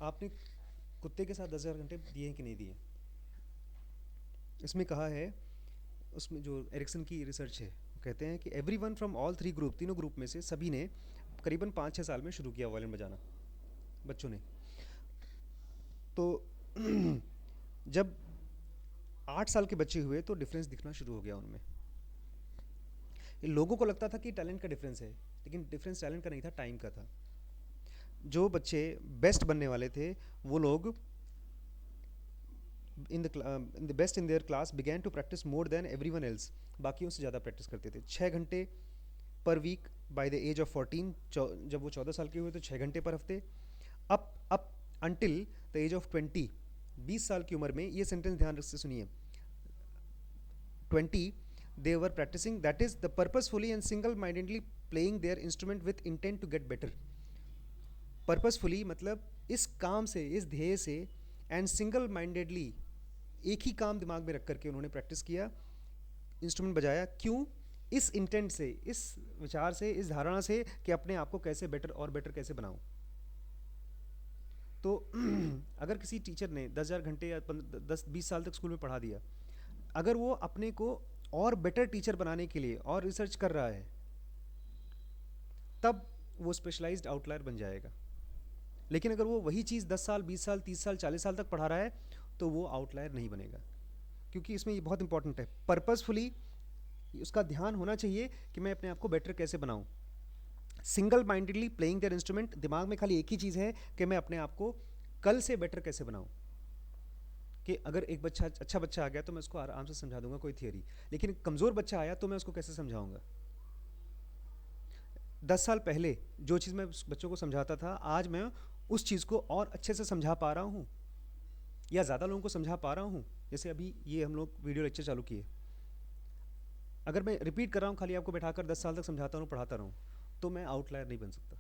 आपने कुत्ते के साथ 10,000 घंटे दिए हैं कि नहीं दिए? इसमें कहा है, उसमें जो एरिक्सन की रिसर्च है, वो कहते हैं कि every one from all three group, तीनों ग्रुप में से सभी ने करीबन 5-6 साल में शुरू किया वायलिन बजाना, बच्चों ने। तो जब 8 साल के बच्चे हुए तो डिफरेंस दिखना शुरू हो गया उनमें। ये लोगों को लगता था कि टैलेंट का डिफरेंस है, लेकिन डिफरेंस टैलेंट का नहीं था, टाइम का था। जो बच्चे बेस्ट बनने वाले थे, वो लोग in the best in their class began to practice more than everyone else, बाकियों से ज़्यादा प्रैक्टिस करते थे। 6 घंटे per week by the age of 14, जब वो 14 साल के हुए तो 6 घंटे पर हफ्ते। Up until the age of 20, 20 साल की उम्र में, ये सेंटेंस ध्यान से सुनिए, 20 they were practicing, that is the purposefully and single mindedly playing their instrument with intent to get better. Purposefully मतलब इस काम से, इस ध्येय से, एंड सिंगल माइंडेडली, एक ही काम दिमाग में रख करके उन्होंने प्रैक्टिस किया, इंस्ट्रूमेंट बजाया। क्यों? इस इंटेंट से, इस विचार से, इस धारणा से कि अपने आप को कैसे बेटर और बेटर कैसे बनाऊं। तो अगर किसी टीचर ने 10,000 घंटे या 10-20 साल तक स्कूल में पढ़ा दिया, अगर वो अपने को और बेटर टीचर बनाने के लिए और रिसर्च कर रहा है, तब वो स्पेशलाइज्ड आउटलायर बन जाएगा। लेकिन अगर वो वही चीज़ 10 साल, 20 साल, 30 साल, 40 साल तक पढ़ा रहा है, तो वो आउटलायर नहीं बनेगा। क्योंकि इसमें ये बहुत इंपॉर्टेंट है, पर्पसफुली उसका ध्यान होना चाहिए कि मैं अपने आप को बेटर कैसे बनाऊं। Single mindedly playing their instrument, दिमाग में खाली एक ही चीज़ है कि मैं अपने आप को कल से बेटर कैसे बनाऊं। कि अगर एक बच्चा, अच्छा बच्चा आ गया तो मैं उसको आराम से समझा दूंगा कोई थियरी, लेकिन एक कमज़ोर बच्चा आया तो मैं उसको कैसे समझाऊंगा। 10 साल पहले जो चीज़ मैं उस बच्चों को समझाता था, आज मैं उस चीज़ को और अच्छे से समझा पा रहा हूँ, या ज़्यादा लोगों को समझा पा रहा हूँ। जैसे अभी ये हम लोग वीडियो लेक्चर चालू किए, अगर मैं रिपीट कर रहा हूँ, खाली आपको बैठाकर 10 साल तक समझाता रहूँ, पढ़ाता रहूँ, तो मैं आउटलायर नहीं बन सकता।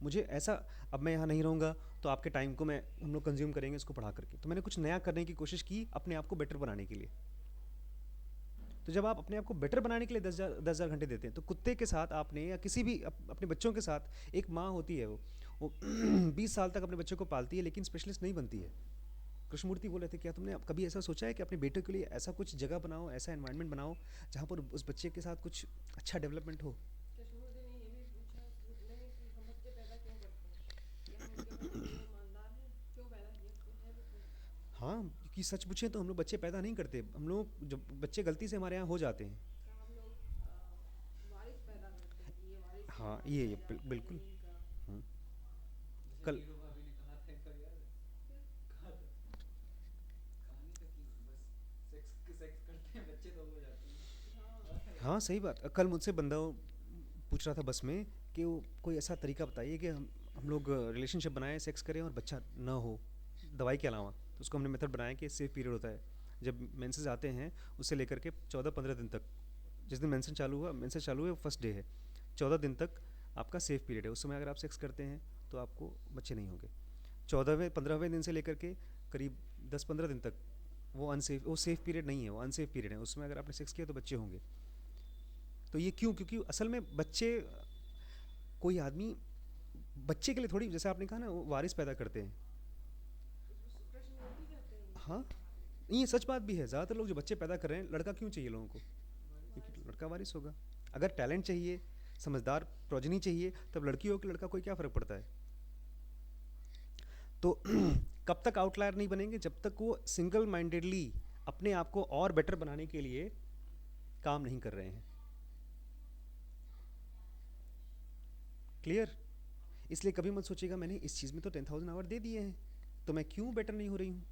मुझे ऐसा, अब मैं यहाँ नहीं रहूँगा तो आपके टाइम को मैं, हम लोग कंज्यूम करेंगे इसको पढ़ा करके, तो मैंने कुछ नया करने की कोशिश की अपने आप को बेटर बनाने के लिए। तो जब आप अपने आप को बेटर बनाने के लिए 10,000 घंटे देते हैं, तो कुत्ते के साथ आपने, या किसी भी अपने बच्चों के साथ, एक माँ होती है, वो 20 साल तक अपने बच्चे को पालती है, लेकिन स्पेशलिस्ट नहीं बनती है। कृष्णमूर्ति बोल रहे थे, क्या तुमने कभी ऐसा सोचा है कि अपने बेटे के लिए ऐसा कुछ जगह बनाओ, ऐसा एनवायरनमेंट बनाओ जहाँ पर उस बच्चे के साथ कुछ अच्छा डेवलपमेंट हो। कृष्णमूर्ति ने ये भी पूछा पूछने में कि हम बच्चे पैदा क्यों करते हैं, क्या हम उनके प्रति इतने ईमानदार हैं, क्यों पैदा किया, है भी पूछ। हाँ, क्योंकि सच पूछे तो हम लोग बच्चे पैदा नहीं करते, हम लोग जब बच्चे गलती से हमारे यहाँ हो जाते हैं। क्या हम लोग वारिस पैदा करते हैं कि ये वारिस हाँ, हमारे ये जाएगा बिल्कुल। ज़मीन का। हम्म, जैसे कल। नीरू भाभी ने कहा था एक बार, याद है? कहा था, कहानी था कि बस सेक्स करते हैं, बच्चे तो हो जाते हैं। हाँ। याद है, याद हाँ, है। सही बात। कल मुझसे बंदा पूछ रहा था बस में कि वो कोई ऐसा तरीका बताइए कि हम लोग रिलेशनशिप बनाएं, सेक्स करें और बच्चा ना हो दवाई के अलावा। तो उसको हमने मेथड बनाया कि सेफ पीरियड होता है, जब मेंसेस आते हैं उससे लेकर के 14-15 दिन तक, जिस दिन मेंसेस चालू है, फर्स्ट डे है, 14 दिन तक आपका सेफ पीरियड है। उस समय अगर आप सेक्स करते हैं तो आपको बच्चे नहीं होंगे। 14वें 15वें दिन से लेकर के करीब 10-15 दिन तक वो अनसेफ, वो सेफ पीरियड नहीं है, वो अनसेफ पीरियड है। उसमें अगर आपने सेक्स किया तो बच्चे होंगे। तो ये क्यों? क्योंकि असल में बच्चे, कोई आदमी बच्चे के लिए थोड़ी, जैसे आपने कहा ना, वो वारिस पैदा करते हैं। कृष्णमूर्ति कहते हैं ये हाँ, कहा है। ये सच बात भी है। ज़्यादातर लोग जो बच्चे पैदा कर रहे हैं, लड़का क्यों चाहिए लोगों को? वारिस। क्योंकि वारिस लड़का होगा। वारिस होगा। अगर टैलेंट चाहिए, समझदार प्रोजनी चाहिए, तब लड़की हो कि लड़का, कोई क्या फ़र्क पड़ता है। तो कब तक आउटलायर नहीं बनेंगे? जब तक वो सिंगल माइंडेडली अपने आप को और बेटर बनाने के लिए काम नहीं कर रहे हैं। क्लियर? इसलिए कभी मत सोचिएगा मैंने इस चीज़ में तो 10,000 आवर दे दिए हैं, तो मैं क्यों बेटर नहीं हो रही हूँ।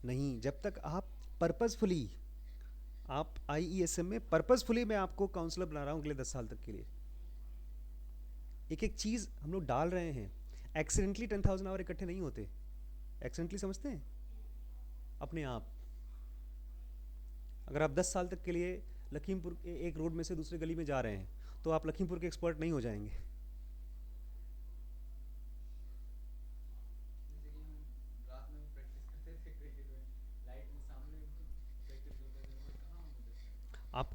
नहीं, जब तक आप पर्पसफुली, आप IESM में पर्पसफुली, मैं आपको काउंसलर बना रहा हूँ अगले 10 साल तक के लिए, एक एक चीज़ हम लोग डाल रहे हैं। एक्सीडेंटली 10,000 आवर इकट्ठे नहीं होते। एक्सीडेंटली समझते हैं अपने आप। अगर आप 10 साल तक के लिए लखीमपुर एक रोड में से दूसरे गली में जा रहे हैं, तो आप लखीमपुर के एक्सपर्ट नहीं हो जाएंगे। जैसे कि हम रात में प्रैक्टिस करते थे क्रिकेट में, लाइट में सामने एकदम प्रैक्टिस करते थे, और कहाँ हम उधर। आप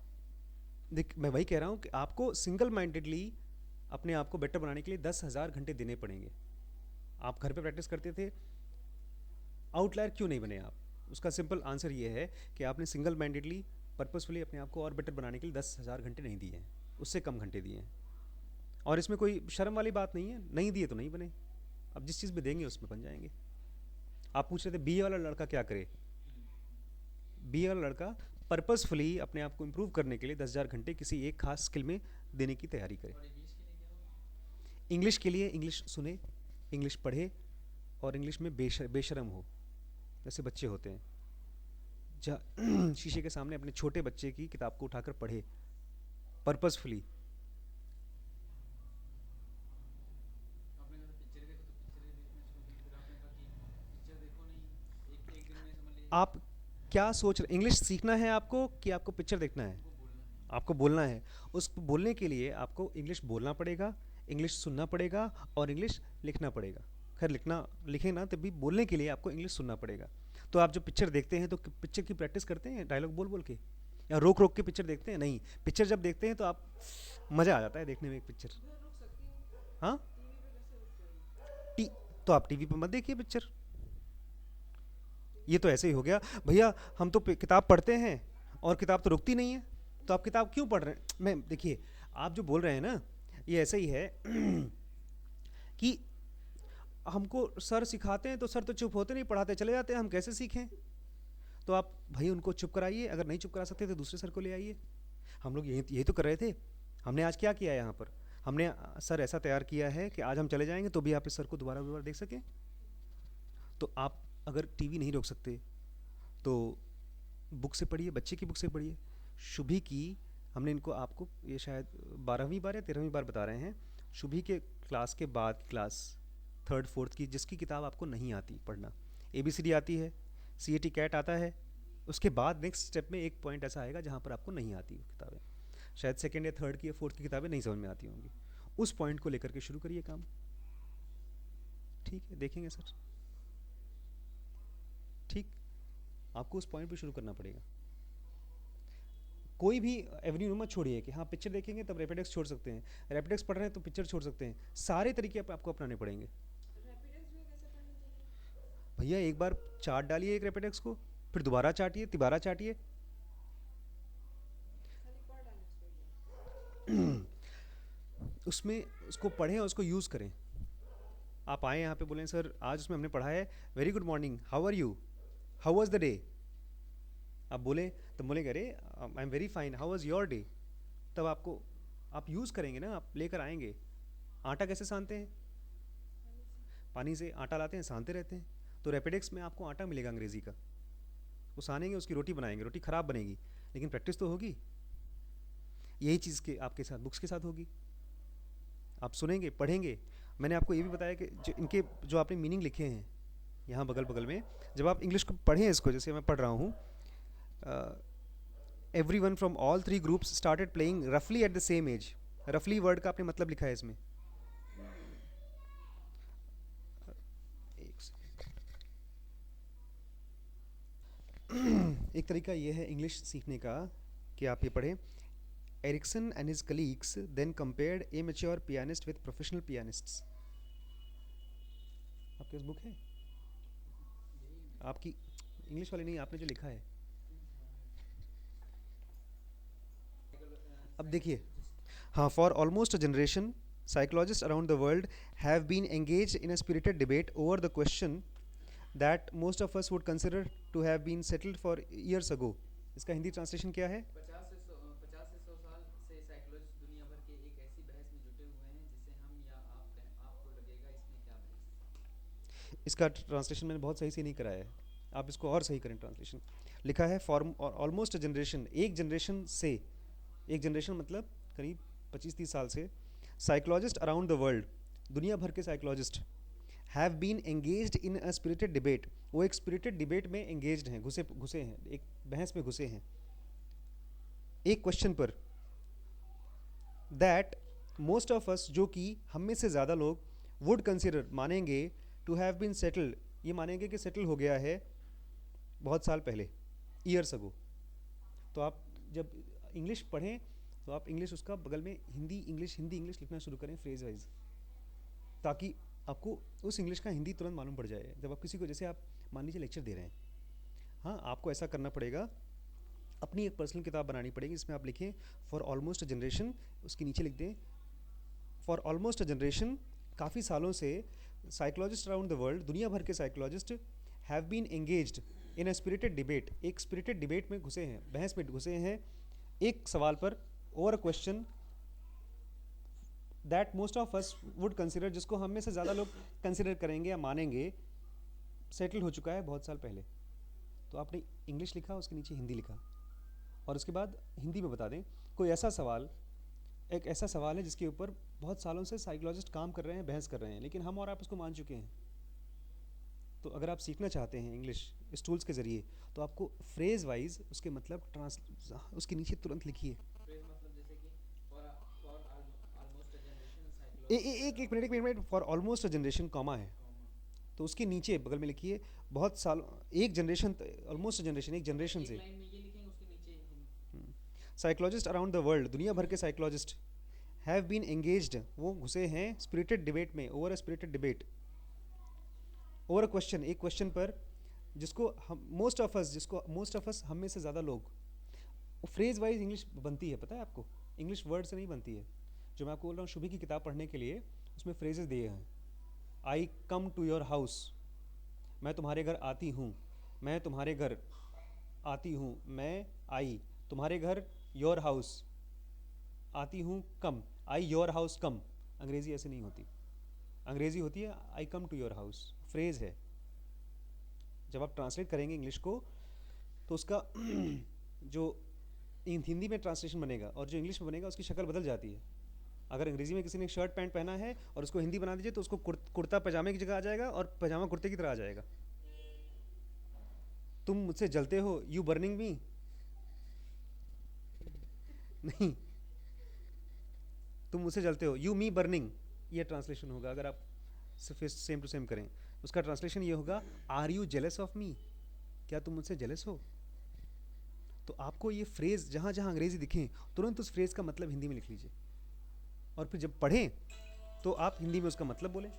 देख, मैं वही कह रहा हूँ कि आपको सिंगल माइंडेडली अपने आप को बेटर बनाने के लिए 10,000 घंटे देने पड़ेंगे। आप घर पे प्रैक्टिस करते थे, आउटलायर क्यों नहीं बने आप? उसका सिंपल आंसर ये है कि आपने सिंगल माइंडेडली पर्पसफुली अपने आप को और बेटर बनाने के लिए 10,000 घंटे नहीं दिए हैं, उससे कम घंटे दिए हैं। और इसमें कोई शर्म वाली बात नहीं है, नहीं दिए तो नहीं बने, अब जिस चीज़ में देंगे उसमें बन जाएंगे। आप पूछ रहे थे बीए वाला लड़का क्या करे? बीए वाला लड़का पर्पसफुली अपने आप को इम्प्रूव करने के लिए 10,000 घंटे किसी एक खास स्किल में देने की तैयारी करे। और इंग्लिश के लिए क्या होगा? इंग्लिश के लिए इंग्लिश सुने, इंग्लिश पढ़े और इंग्लिश में बेशरम हो, जैसे बच्चे होते हैं। शीशे के सामने अपने छोटे बच्चे की किताब को उठाकर पढ़े पर्पसफुली। आपने कहा पिक्चर देखो, तो पिक्चर देखना शुरू की, फिर आपने कहा कि पिक्चर देखो नहीं, एक दिन में समझ लीजिए आप क्या सोच रहे? इंग्लिश सीखना है आपको कि आपको पिक्चर देखना है? उनको बोलना है। आपको बोलना है। उस बोलने के लिए आपको इंग्लिश बोलना पड़ेगा, इंग्लिश सुनना पड़ेगा और इंग्लिश लिखना पड़ेगा। खैर लिखना लिखे ना, तभी बोलने के लिए आपको इंग्लिश सुनना पड़ेगा। तो आप जो पिक्चर देखते हैं तो पिक्चर की प्रैक्टिस करते हैं डायलॉग बोल बोल के, या रोक रोक के पिक्चर देखते हैं? नहीं, पिक्चर जब देखते हैं तो आप मज़ा आ जाता है देखने में एक पिक्चर। घर रुक सकती हूँ, हाँ, टीवी पे कैसे रुक जाएगी? तो आप टीवी पे मत देखिए पिक्चर। ये तो ऐसे ही हो गया भैया, हम तो किताब पढ़ते हैं और किताब तो रुकती नहीं है, तो आप किताब क्यों पढ़ रहे हैं? मैं देखिए, आप जो बोल रहे हैं ना, ये ऐसे ही है कि हमको सर सिखाते हैं तो सर तो चुप होते नहीं, पढ़ाते चले जाते हैं, हम कैसे सीखें? तो आप भाई उनको चुप कराइए, अगर नहीं चुप करा सकते तो दूसरे सर को ले आइए। हम लोग यही तो कर रहे थे। हमने आज क्या किया है यहाँ पर? हमने सर ऐसा तैयार किया है कि आज हम चले जाएंगे तो भी आप इस सर को दोबारा दोबारा देख सकें। तो आप अगर टीवी नहीं रोक सकते तो बुक से पढ़िए, बच्चे की बुक से पढ़िए। शुभी की हमने इनको आपको ये शायद 12वीं बार या 13वीं बार बता रहे हैं, शुभी के क्लास के बाद क्लास 3rd 4th की जिसकी किताब आपको नहीं आती पढ़ना, ABCD आती है, CAT कैट आता है, उसके बाद नेक्स्ट स्टेप में एक पॉइंट ऐसा आएगा जहाँ पर आपको नहीं आती वो किताबें, शायद 2nd या 3rd की या 4th की किताबें नहीं समझ में आती होंगी। उस पॉइंट को लेकर के शुरू करिए काम। ठीक है, देखेंगे सर। ठीक, आपको उस पॉइंट पे शुरू करना पड़ेगा। कोई भी एवेन्यू मत छोड़िए कि हाँ पिक्चर देखेंगे तब रैपिडेक्स छोड़ सकते हैं, रैपिडेक्स पढ़ रहे हैं तो पिक्चर छोड़ सकते हैं। सारे तरीके आपको अपनाने पड़ेंगे। रैपिडेक्स में कैसे पढ़नी चाहिए? भैया एक बार चाट डालिए एक रैपिडेक्स को, फिर दोबारा चाटिए, तिबारा चाटिए। खाली पढ़ डालने उसको? उसमें उसको पढ़ें और उसको यूज़ करें। आप आए यहाँ पे बोलें सर आज उसमें हमने पढ़ा है very good morning, how are you, how was the day. आप बोले तो बोलेंगे अरे I am very fine, how was your day. तब आपको आप यूज़ करेंगे ना, आप लेकर आएंगे। आटा कैसे सानते हैं? पानी से आटा लाते हैं, सानते रहते हैं। तो रैपिडेक्स में आपको आटा मिलेगा अंग्रेज़ी का, वो सानेंगे, उसकी रोटी बनाएंगे, रोटी ख़राब बनेगी लेकिन प्रैक्टिस तो होगी। यही चीज़ के आपके साथ बुक्स के साथ होगी। आप सुनेंगे, पढ़ेंगे। मैंने आपको ये भी बताया कि इनके जो आपने मीनिंग लिखे हैं यहाँ बगल बगल में, जब आप इंग्लिश को पढ़ें, इसको जैसे मैं पढ़ रहा हूँ, everyone from all 3 groups started playing roughly at the same age। रफली वर्ड का आपने मतलब लिखा है इसमें। एक तरीका ये है इंग्लिश सीखने का कि आप ये पढ़ें, Ericsson and his colleagues then compared a mature pianist with professional pianists. आपके पास बुक है? आपकी इंग्लिश वाली नहीं, आपने जो लिखा है। अब देखिए, हाँ, for almost a generation psychologists around the world have been engaged in a spirited debate over the question that most of us would consider to have been settled for years ago। इसका Hindi translation क्या है? 50 से 100 साल से psychologist दुनिया भर के एक ऐसी बहस में जुटे हुए हैं जिसे हम या आपको लगेगा इसमें क्या बहस। इसका ट्रांसलेशन मैंने बहुत सही से नहीं कराया है, आप इसको और सही करें। ट्रांसलेशन लिखा है फॉर ऑलमोस्ट अ जनरेशन, एक जनरेशन से, एक जनरेशन मतलब करीब 25-30 साल से, साइकोलॉजिस्ट अराउंड द वर्ल्ड, दुनिया भर के psychologist, have been engaged in a spirited debate, वो एक स्पिरिटेड डिबेट में एंगेज्ड हैं, घुसे हैं, एक बहस में घुसे हैं एक क्वेश्चन पर, दैट मोस्ट ऑफ अस, जो कि हम में से ज़्यादा लोग, वुड कंसिडर, मानेंगे, टू हैव बीन सेटल्ड, ये मानेंगे कि सेटल हो गया है बहुत साल पहले, ईयर्स अगो। तो आप जब इंग्लिश पढ़ें तो आप इंग्लिश उसका बगल में हिंदी इंग्लिश लिखना शुरू करें फ्रेज वाइज, ताकि आपको उस इंग्लिश का हिंदी तुरंत मालूम पड़ जाए। जब आप किसी को, जैसे आप मान लीजिए लेक्चर दे रहे हैं, हाँ आपको ऐसा करना पड़ेगा, अपनी एक पर्सनल किताब बनानी पड़ेगी जिसमें आप लिखें फॉर ऑलमोस्ट अ जनरेशन, उसके नीचे लिख दें फॉर ऑलमोस्ट अ जनरेशन। काफ़ी सालों से साइकोलॉजिस्ट अराउंड द वर्ल्ड, दुनिया भर के psychologist have been engaged in a spirited debate, एक स्पिरिटेड डिबेट में घुसे हैं, बहस में घुसे हैं एक सवाल पर, और a question that most of us would consider, जिसको हम में से ज़्यादा लोग कंसिडर करेंगे या मानेंगे सेटल हो चुका है बहुत साल पहले। तो आपने इंग्लिश लिखा, उसके नीचे हिंदी लिखा, और उसके बाद हिंदी में बता दें कोई ऐसा सवाल, एक ऐसा सवाल है जिसके ऊपर बहुत सालों से साइकोलॉजिस्ट काम कर रहे हैं, बहस कर रहे हैं, लेकिन हम और आप उसको मान चुके हैं। तो अगर आप सीखना चाहते हैं इंग्लिश इस टूल्स के ज़रिए, तो आपको फ्रेज वाइज उसके मतलब उसके नीचे तुरंत लिखिए। फ्रेज मतलब जैसे कि for almost a generation psychology, एक minute, for almost a generation comma है, तो उसके नीचे बगल में लिखिए बहुत साल, एक जनरेशन, ऑलमोस्ट जनरेशन, एक जनरेशन से। लाइन में ये लिखेंगे, उसके नीचे साइकोलॉजिस्ट अराउंड द वर्ल्ड, दुनिया भर के साइकोलॉजिस्ट हैव बीन एंगेज्ड, वो घुसे हैं स्पिरिटेड डिबेट में, over a spirited debate, over a question, एक क्वेश्चन पर, जिसको हम मोस्ट ऑफ अस हम में से ज़्यादा लोग, फ्रेज वाइज इंग्लिश बनती है, पता है आपको, इंग्लिश वर्ड से नहीं बनती है। जो मैं आपको बोल रहा हूँ शुभी की किताब पढ़ने के लिए, उसमें फ्रेजेस दिए हैं, आई कम टू योर हाउस, मैं तुम्हारे घर आती हूँ, मैं तुम्हारे घर आती हूँ, मैं आई तुम्हारे घर, योर हाउस आती हूँ, कम, आई योर हाउस कम। अंग्रेज़ी ऐसे नहीं होती, अंग्रेज़ी होती है I come to your house, phrase है। जब आप ट्रांसलेट करेंगे इंग्लिश को, तो उसका जो हिंदी में ट्रांसलेशन बनेगा और जो इंग्लिश में बनेगा, उसकी शक्ल बदल जाती है। अगर अंग्रेज़ी में किसी ने शर्ट पैंट पहना है और उसको हिंदी बना दीजिए, तो उसको कुर्ता पजामे की जगह आ जाएगा और पजामा कुर्ते की तरह आ जाएगा। तुम मुझसे जलते हो, यू बर्निंग मी, नहीं, तुम मुझसे जलते हो, यू मी बर्निंग, ये ट्रांसलेशन होगा। अगर आप सेम टू सेम करें, उसका ट्रांसलेशन ये होगा, are you jealous of me, क्या तुम मुझसे जेलस हो। तो आपको ये फ्रेज जहाँ जहाँ अंग्रेजी दिखें, तुरंत उस फ्रेज का मतलब हिंदी में लिख लीजिए, और फिर जब पढ़ें तो आप हिंदी में उसका मतलब बोलें।